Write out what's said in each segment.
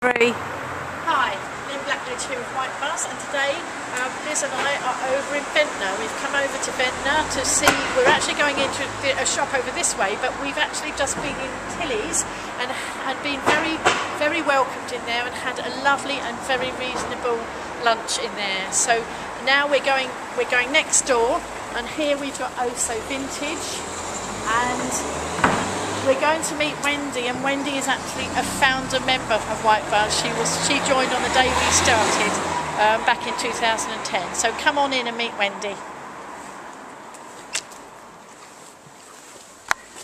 Hi, Lynn Blackledge here with White Bus, and today Liz and I are over in Ventnor. We've come over to Ventnor to see, we're actually going into a shop over this way, but we've actually just been in Tilly's and been very welcomed in there and had a lovely and very reasonable lunch in there. So now we're going next door, and here we've got Oh So Vintage, and we're going to meet Wendy, and Wendy is actually a founder member of White Bus. She joined on the day we started back in 2010. So come on in and meet Wendy.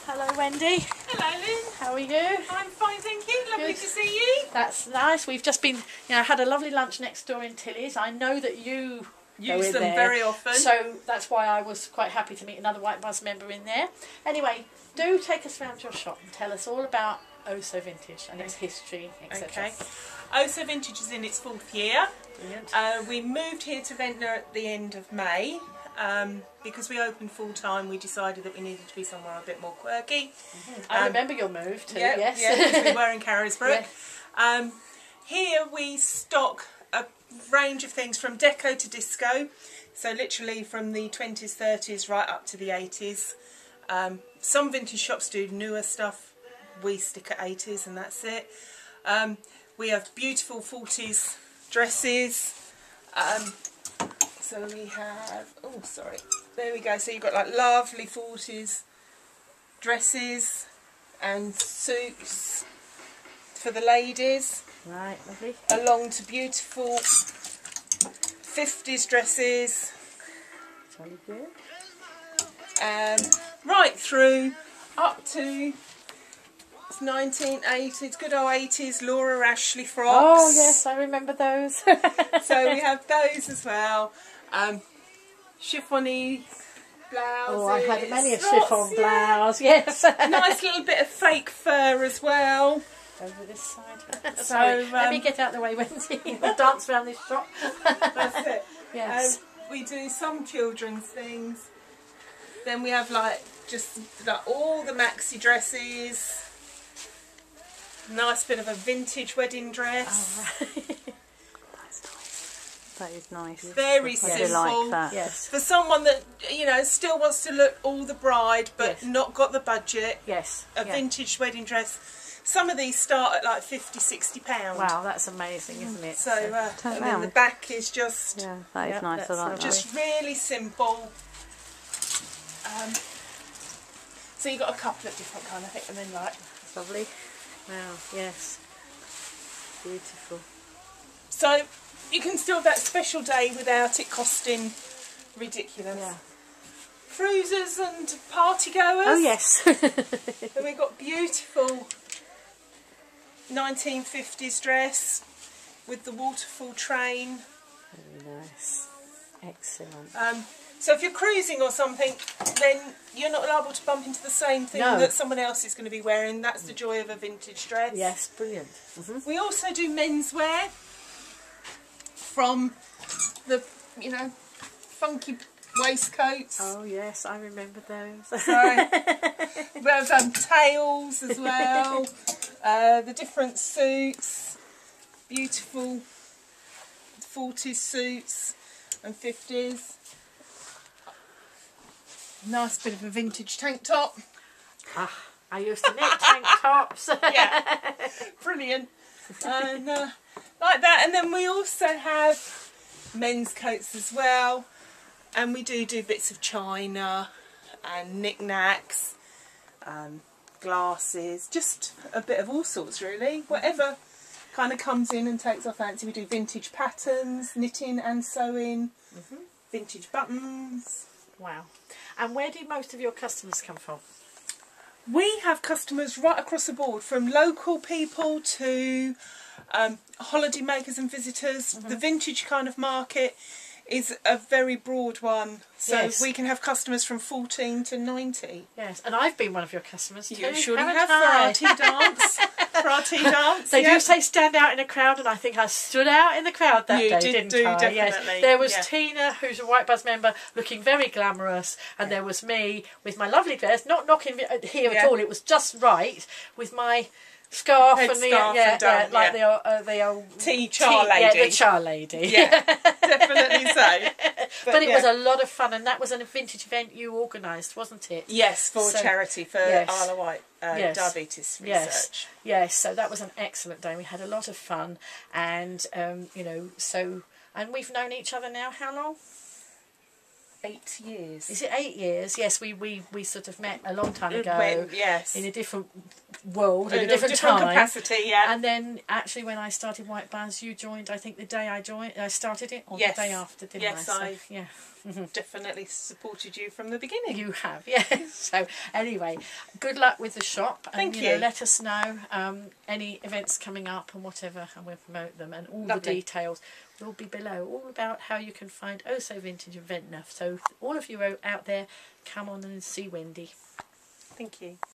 Hello Wendy. Hello Lynn. How are you? I'm fine, thank you. Lovely Good. to see you. That's nice. We've just been, had a lovely lunch next door in Tilly's. I know that you use them very often. So that's why I was quite happy to meet another White Bus member in there. Anyway, do take us round your shop and tell us all about Oh So Vintage and its history, etc. Okay. Oh So Vintage is in its 4th year. Brilliant. We moved here to Ventnor at the end of May. Because we opened full time, we decided that we needed to be somewhere a bit more quirky. I remember your move too, yeah, yes. Yeah, because we were in Carisbrooke. Yeah. Here we stock a range of things from deco to disco, so literally from the 20s, 30s right up to the 80s. Some vintage shops do newer stuff, we stick at 80s and that's it. We have beautiful 40s dresses. So we have, oh sorry, there we go, so you've got like lovely 40s dresses and suits for the ladies. Right, lovely. Along to beautiful 50s dresses. Jolly good. Right through up to 1980s, good old 80s Laura Ashley frocks. Oh yes, I remember those. So we have those as well. Chiffony blouses. Oh, I had many a lots, chiffon blouse, yes. A nice little bit of fake fur as well. Over this side. So, Sorry, let me get out of the way, Wendy. We'll dance around this shop. That's it. Yes. We do some children's things. Then we have like just like all the maxi dresses. Nice bit of a vintage wedding dress. Oh, right. That is nice. Very I simple. do like that. Yes. For someone that, still wants to look all the bride but Yes. not got the budget. Yes. A vintage wedding dress. Some of these start at like £50–60. Wow, that's amazing, isn't it? So, Turn and then the round. back is just Yeah, that is Yep, nice. I that's like lovely. that. just really simple. So you've got a couple of different kind, I think, and then like. It's lovely. Wow, yes. Beautiful. So you can still have that special day without it costing ridiculous. Yeah. Cruisers and party goers. Oh yes. And we've got beautiful 1950s dress with the waterfall train. Very nice. Excellent. So if you're cruising or something, then you're not liable to bump into the same thing No. that someone else is going to be wearing. That's the joy of a vintage dress. Yes, brilliant. We also do menswear from the, funky waistcoats. Oh yes, I remember those. So we have tails as well. The different suits, beautiful 40s suits and 50s. Nice bit of a vintage tank top. I used to knit tank tops. Yeah, brilliant. And like that. And then we also have men's coats as well. And we do bits of china and knickknacks, glasses, just a bit of all sorts really. Whatever kind of comes in and takes our fancy. We do vintage patterns, knitting and sewing, vintage buttons. Wow. And where do most of your customers come from? We have customers right across the board, from local people to holiday makers and visitors. The vintage kind of market is a very broad one, so Yes. we can have customers from 14 to 90. Yes, and I've been one of your customers too. You surely haven't have for I? our tea dance. For our tea dance, They yeah. do say stand out in a crowd, and I think I stood out in the crowd that You day, did didn't do, I? Yes. definitely, There was yeah. Tina, who's a White Bus member, looking very glamorous, and there was me with my lovely dress, not knocking here at Yeah. all. It was just right with my scarf Head and the scarf yeah, and done, like yeah. the old Tea char lady. Yeah, the char lady. Yeah, definitely so. But it yeah. was a lot of fun, and that was a vintage event you organised, wasn't it? Yes, for So- charity for yes. Isle of Wight Yes. diabetes Yes, research. yes. So that was an excellent day. We had a lot of fun, and you know, and we've known each other now. How long? 8 years. Is it 8 years? Yes, we sort of met a long time ago. Yes. In a different world, in a In different time. capacity, yeah. And then, actually, when I started White Bars, you joined. I think the day I started it, or Yes. the day after, didn't Yes, I? So, yeah. Definitely supported you from the beginning. You have, yes. So anyway, good luck with the shop. And, Thank you know, you. let us know any events coming up and whatever, and we'll promote them. And all Lovely. the details will be below, all about how you can find Oh So Vintage and Ventnor. So all of you out there, come on and see Wendy. Thank you.